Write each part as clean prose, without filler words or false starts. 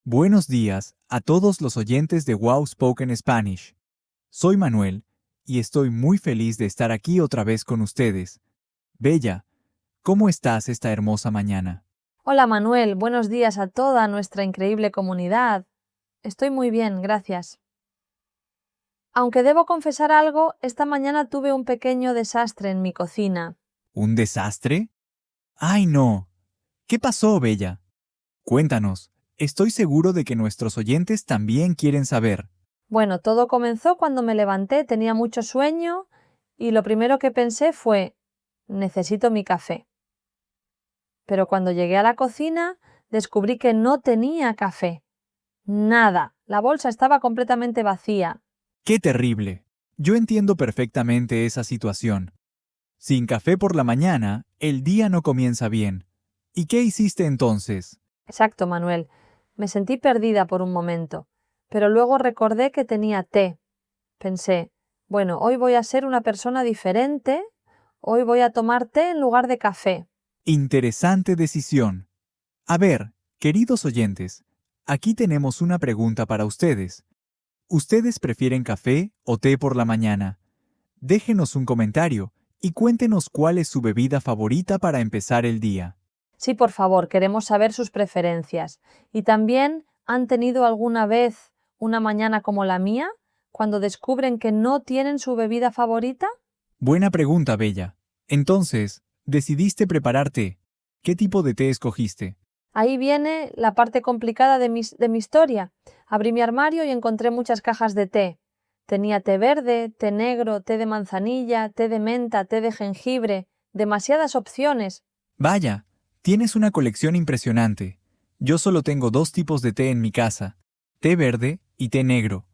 Buenos días a todos los oyentes de Wow Spoken Spanish. Soy Manuel y estoy muy feliz de estar aquí otra vez con ustedes. Bella, ¿cómo estás esta hermosa mañana? Hola Manuel, buenos días a toda nuestra increíble comunidad. Estoy muy bien, gracias. Aunque debo confesar algo, esta mañana tuve un pequeño desastre en mi cocina. ¿Un desastre? ¡Ay, no! ¿Qué pasó, Bella? Cuéntanos. Estoy seguro de que nuestros oyentes también quieren saber. Bueno, todo comenzó cuando me levanté, tenía mucho sueño y lo primero que pensé fue, necesito mi café. Pero cuando llegué a la cocina, descubrí que no tenía café. Nada, la bolsa estaba completamente vacía. ¡Qué terrible! Yo entiendo perfectamente esa situación. Sin café por la mañana, el día no comienza bien. ¿Y qué hiciste entonces? Exacto, Manuel. Me sentí perdida por un momento, pero luego recordé que tenía té. Pensé, bueno, hoy voy a ser una persona diferente, hoy voy a tomar té en lugar de café. Interesante decisión. A ver, queridos oyentes, aquí tenemos una pregunta para ustedes. ¿Ustedes prefieren café o té por la mañana? Déjenos un comentario y cuéntenos cuál es su bebida favorita para empezar el día. Sí, por favor, queremos saber sus preferencias. ¿Y también han tenido alguna vez una mañana como la mía, cuando descubren que no tienen su bebida favorita? Buena pregunta, Bella. Entonces, ¿decidiste preparar té? ¿Qué tipo de té escogiste? Ahí viene la parte complicada de mi historia. Abrí mi armario y encontré muchas cajas de té. Tenía té verde, té negro, té de manzanilla, té de menta, té de jengibre, demasiadas opciones. Vaya, tienes una colección impresionante. Yo solo tengo dos tipos de té en mi casa, té verde y té negro.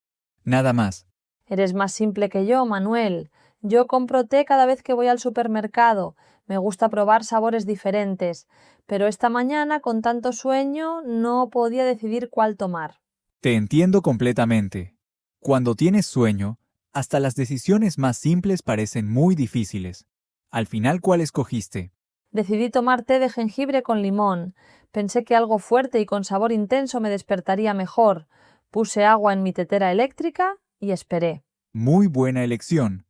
Nada más. Eres más simple que yo, Manuel. Yo compro té cada vez que voy al supermercado. Me gusta probar sabores diferentes. Pero esta mañana, con tanto sueño, no podía decidir cuál tomar. Te entiendo completamente. Cuando tienes sueño, hasta las decisiones más simples parecen muy difíciles. Al final, ¿cuál escogiste? Decidí tomar té de jengibre con limón. Pensé que algo fuerte y con sabor intenso me despertaría mejor. Puse agua en mi tetera eléctrica y esperé. Muy buena elección.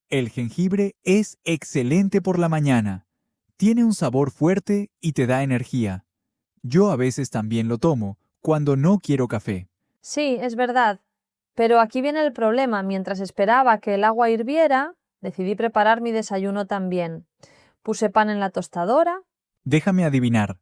El jengibre es excelente por la mañana. Tiene un sabor fuerte y te da energía. Yo a veces también lo tomo cuando no quiero café. Sí, es verdad. Pero aquí viene el problema. Mientras esperaba que el agua hirviera, decidí preparar mi desayuno también. Puse pan en la tostadora. Déjame adivinar.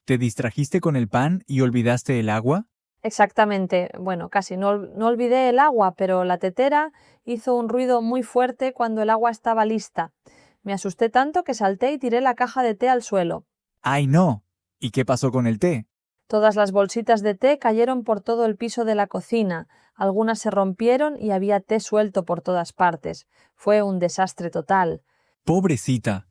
¿Te distrajiste con el pan y olvidaste el agua? Exactamente. Bueno, casi no olvidé el agua, pero la tetera hizo un ruido muy fuerte cuando el agua estaba lista. Me asusté tanto que salté y tiré la caja de té al suelo. ¡Ay, no! ¿Y qué pasó con el té? Todas las bolsitas de té cayeron por todo el piso de la cocina, algunas se rompieron y había té suelto por todas partes. Fue un desastre total. ¡Pobrecita!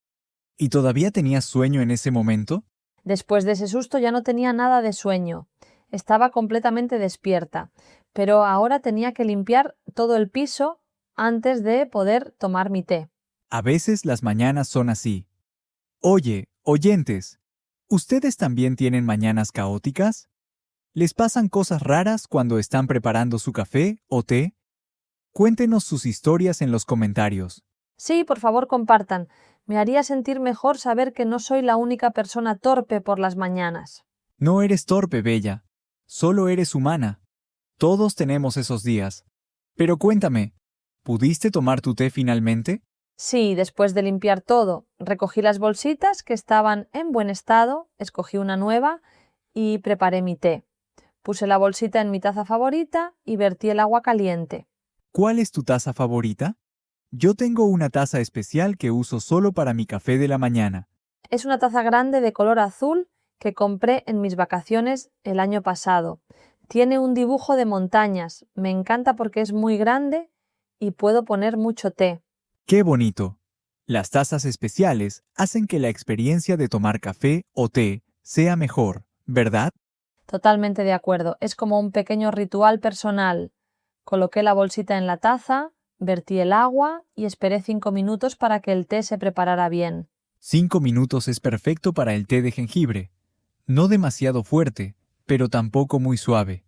¿Y todavía tenías sueño en ese momento? Después de ese susto ya no tenía nada de sueño. Estaba completamente despierta, pero ahora tenía que limpiar todo el piso antes de poder tomar mi té. A veces las mañanas son así. Oye, oyentes, ¿ustedes también tienen mañanas caóticas? ¿Les pasan cosas raras cuando están preparando su café o té? Cuéntenos sus historias en los comentarios. Sí, por favor, compartan. Me haría sentir mejor saber que no soy la única persona torpe por las mañanas. No eres torpe, Bella. Solo eres humana. Todos tenemos esos días. Pero cuéntame, ¿pudiste tomar tu té finalmente? Sí, después de limpiar todo, recogí las bolsitas que estaban en buen estado, escogí una nueva y preparé mi té. Puse la bolsita en mi taza favorita y vertí el agua caliente. ¿Cuál es tu taza favorita? Yo tengo una taza especial que uso solo para mi café de la mañana. Es una taza grande de color azul que compré en mis vacaciones el año pasado. Tiene un dibujo de montañas. Me encanta porque es muy grande y puedo poner mucho té. ¡Qué bonito! Las tazas especiales hacen que la experiencia de tomar café o té sea mejor, ¿verdad? Totalmente de acuerdo. Es como un pequeño ritual personal. Coloqué la bolsita en la taza, vertí el agua y esperé 5 minutos para que el té se preparara bien. 5 minutos es perfecto para el té de jengibre. No demasiado fuerte, pero tampoco muy suave.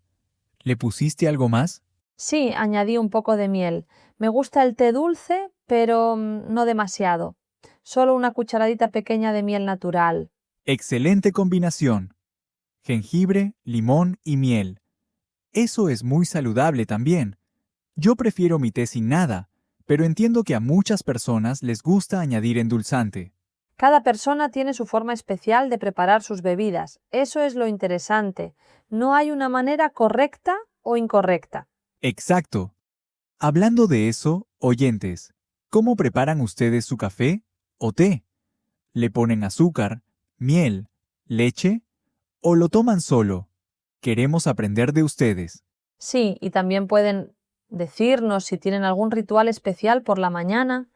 ¿Le pusiste algo más? Sí, añadí un poco de miel. Me gusta el té dulce, pero no demasiado. Solo una cucharadita pequeña de miel natural. Excelente combinación. Jengibre, limón y miel. Eso es muy saludable también. Yo prefiero mi té sin nada, pero entiendo que a muchas personas les gusta añadir endulzante. Cada persona tiene su forma especial de preparar sus bebidas. Eso es lo interesante. No hay una manera correcta o incorrecta. Exacto. Hablando de eso, oyentes, ¿cómo preparan ustedes su café o té? ¿Le ponen azúcar, miel, leche o lo toman solo? Queremos aprender de ustedes. Sí, y también pueden decirnos si tienen algún ritual especial por la mañana.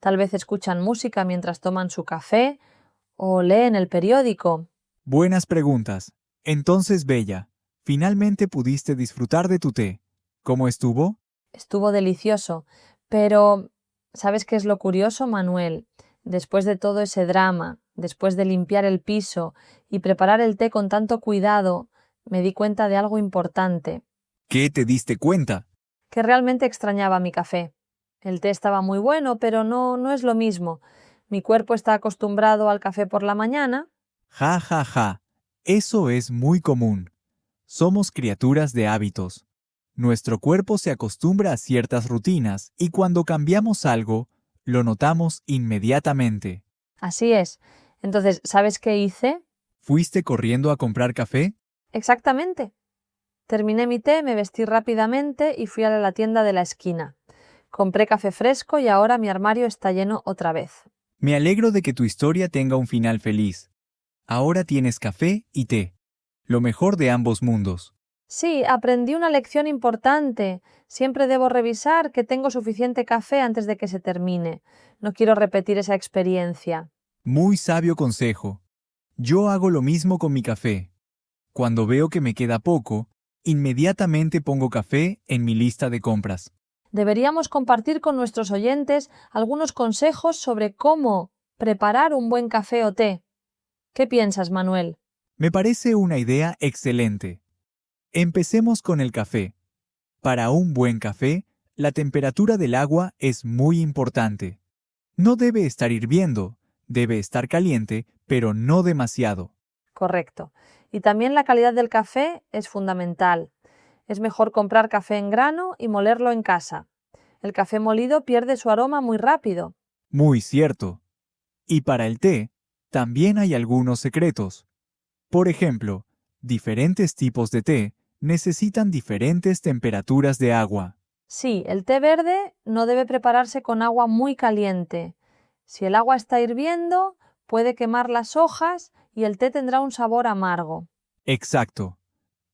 Tal vez escuchan música mientras toman su café o leen el periódico. Buenas preguntas. Entonces, Bella, finalmente pudiste disfrutar de tu té. ¿Cómo estuvo? Estuvo delicioso. Pero, ¿sabes qué es lo curioso, Manuel? Después de todo ese drama, después de limpiar el piso y preparar el té con tanto cuidado, me di cuenta de algo importante, ¿Qué te diste cuenta? que realmente extrañaba mi café. El té estaba muy bueno, pero no es lo mismo. Mi cuerpo está acostumbrado al café por la mañana. Ja, ja, ja. Eso es muy común. Somos criaturas de hábitos. Nuestro cuerpo se acostumbra a ciertas rutinas y cuando cambiamos algo, lo notamos inmediatamente. Así es. Entonces, ¿sabes qué hice? ¿Fuiste corriendo a comprar café? Exactamente. Terminé mi té, me vestí rápidamente y fui a la tienda de la esquina. Compré café fresco y ahora mi armario está lleno otra vez. Me alegro de que tu historia tenga un final feliz. Ahora tienes café y té. Lo mejor de ambos mundos. Sí, aprendí una lección importante. Siempre debo revisar que tengo suficiente café antes de que se termine. No quiero repetir esa experiencia. Muy sabio consejo. Yo hago lo mismo con mi café. Cuando veo que me queda poco, inmediatamente pongo café en mi lista de compras. Deberíamos compartir con nuestros oyentes algunos consejos sobre cómo preparar un buen café o té. ¿Qué piensas, Manuel? Me parece una idea excelente. Empecemos con el café. Para un buen café, la temperatura del agua es muy importante. No debe estar hirviendo, debe estar caliente, pero no demasiado. Correcto. Y también la calidad del café es fundamental. Es mejor comprar café en grano y molerlo en casa. El café molido pierde su aroma muy rápido. Muy cierto. Y para el té, también hay algunos secretos. Por ejemplo, diferentes tipos de té necesitan diferentes temperaturas de agua. Sí, el té verde no debe prepararse con agua muy caliente. Si el agua está hirviendo, puede quemar las hojas y el té tendrá un sabor amargo. Exacto.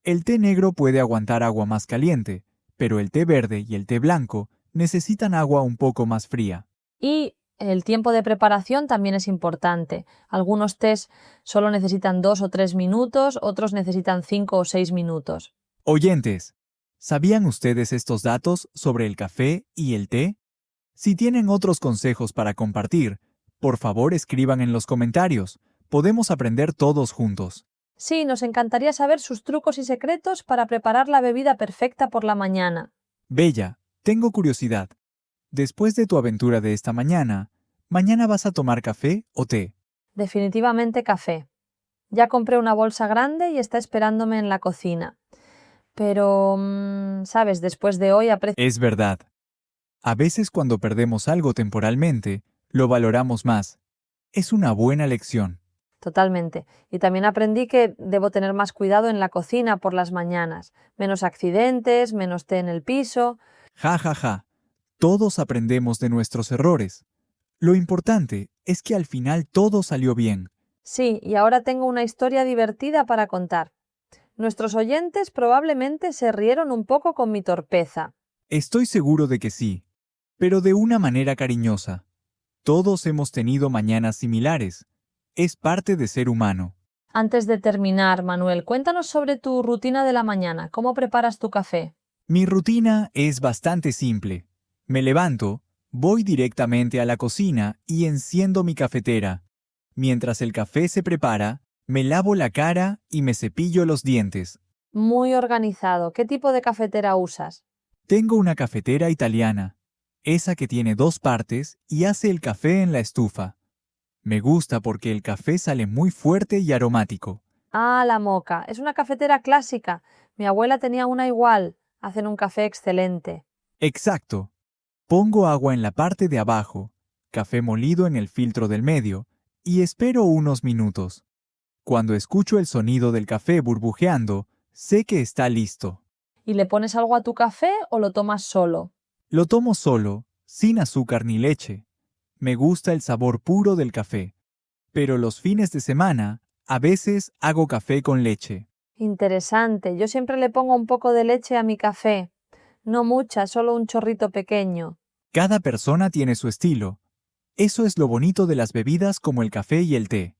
El té negro puede aguantar agua más caliente, pero el té verde y el té blanco necesitan agua un poco más fría. Y el tiempo de preparación también es importante. Algunos tés solo necesitan 2 o 3 minutos, otros necesitan 5 o 6 minutos. Oyentes, ¿sabían ustedes estos datos sobre el café y el té? Si tienen otros consejos para compartir, por favor escriban en los comentarios. Podemos aprender todos juntos. Sí, nos encantaría saber sus trucos y secretos para preparar la bebida perfecta por la mañana. Bella, tengo curiosidad. Después de tu aventura de esta mañana, ¿mañana vas a tomar café o té? Definitivamente café. Ya compré una bolsa grande y está esperándome en la cocina. Pero, sabes, después de hoy aprecio... Es verdad. A veces cuando perdemos algo temporalmente, lo valoramos más. Es una buena lección. Totalmente. Y también aprendí que debo tener más cuidado en la cocina por las mañanas. Menos accidentes, menos té en el piso. Ja, ja, ja. Todos aprendemos de nuestros errores. Lo importante es que al final todo salió bien. Sí, y ahora tengo una historia divertida para contar. Nuestros oyentes probablemente se rieron un poco con mi torpeza. Estoy seguro de que sí, pero de una manera cariñosa. Todos hemos tenido mañanas similares. Es parte de ser humano. Antes de terminar, Manuel, cuéntanos sobre tu rutina de la mañana. ¿Cómo preparas tu café? Mi rutina es bastante simple. Me levanto, voy directamente a la cocina y enciendo mi cafetera. Mientras el café se prepara, Me lavo la cara y me cepillo los dientes. Muy organizado. ¿Qué tipo de cafetera usas? Tengo una cafetera italiana, esa que tiene 2 partes y hace el café en la estufa. Me gusta porque el café sale muy fuerte y aromático. Ah, la Moka. Es una cafetera clásica. Mi abuela tenía una igual. Hacen un café excelente. Exacto. Pongo agua en la parte de abajo, café molido en el filtro del medio, y espero unos minutos. Cuando escucho el sonido del café burbujeando, sé que está listo. ¿Y le pones algo a tu café o lo tomas solo? Lo tomo solo, sin azúcar ni leche. Me gusta el sabor puro del café. Pero los fines de semana, a veces hago café con leche. Interesante. Yo siempre le pongo un poco de leche a mi café. No mucha, solo un chorrito pequeño. Cada persona tiene su estilo. Eso es lo bonito de las bebidas como el café y el té.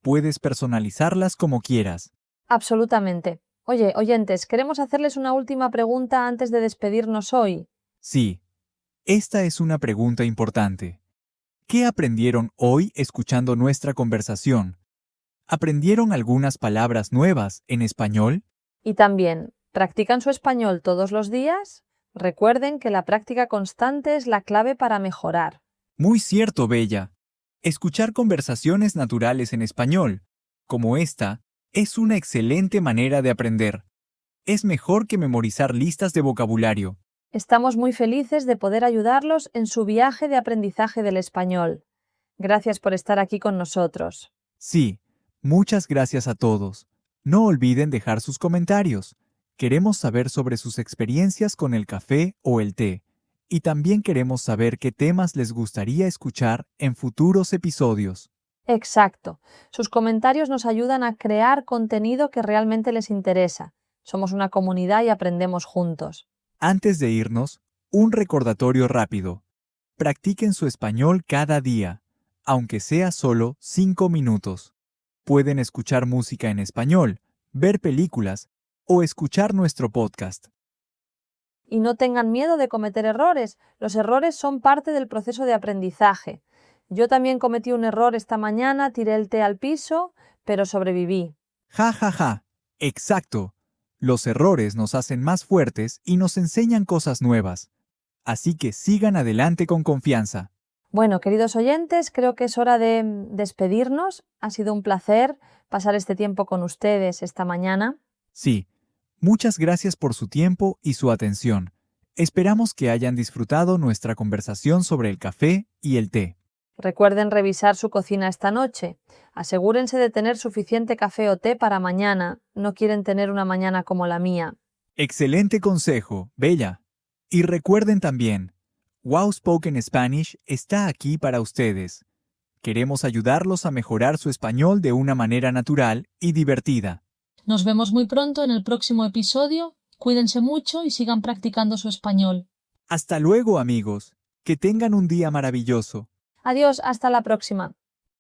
Puedes personalizarlas como quieras. Absolutamente. Oye, oyentes, queremos hacerles una última pregunta antes de despedirnos hoy. Sí, esta es una pregunta importante. ¿Qué aprendieron hoy escuchando nuestra conversación? ¿Aprendieron algunas palabras nuevas en español? Y también, ¿practican su español todos los días? Recuerden que la práctica constante es la clave para mejorar. Muy cierto, Bella. Escuchar conversaciones naturales en español, como esta, es una excelente manera de aprender. Es mejor que memorizar listas de vocabulario. Estamos muy felices de poder ayudarlos en su viaje de aprendizaje del español. Gracias por estar aquí con nosotros. Sí, muchas gracias a todos. No olviden dejar sus comentarios. Queremos saber sobre sus experiencias con el café o el té. Y también queremos saber qué temas les gustaría escuchar en futuros episodios. Exacto. Sus comentarios nos ayudan a crear contenido que realmente les interesa. Somos una comunidad y aprendemos juntos. Antes de irnos, un recordatorio rápido. Practiquen su español cada día, aunque sea solo 5 minutos. Pueden escuchar música en español, ver películas o escuchar nuestro podcast. Y no tengan miedo de cometer errores. Los errores son parte del proceso de aprendizaje. Yo también cometí un error esta mañana, tiré el té al piso, pero sobreviví. Ja, ja, ja. Exacto. Los errores nos hacen más fuertes y nos enseñan cosas nuevas. Así que sigan adelante con confianza. Bueno, queridos oyentes, creo que es hora de despedirnos. Ha sido un placer pasar este tiempo con ustedes esta mañana. Sí, muchas gracias por su tiempo y su atención. Esperamos que hayan disfrutado nuestra conversación sobre el café y el té. Recuerden revisar su cocina esta noche. Asegúrense de tener suficiente café o té para mañana. No quieren tener una mañana como la mía. Excelente consejo, Bella. Y recuerden también, Wow Spoken Spanish está aquí para ustedes. Queremos ayudarlos a mejorar su español de una manera natural y divertida. Nos vemos muy pronto en el próximo episodio. Cuídense mucho y sigan practicando su español. Hasta luego, amigos. Que tengan un día maravilloso. Adiós, hasta la próxima.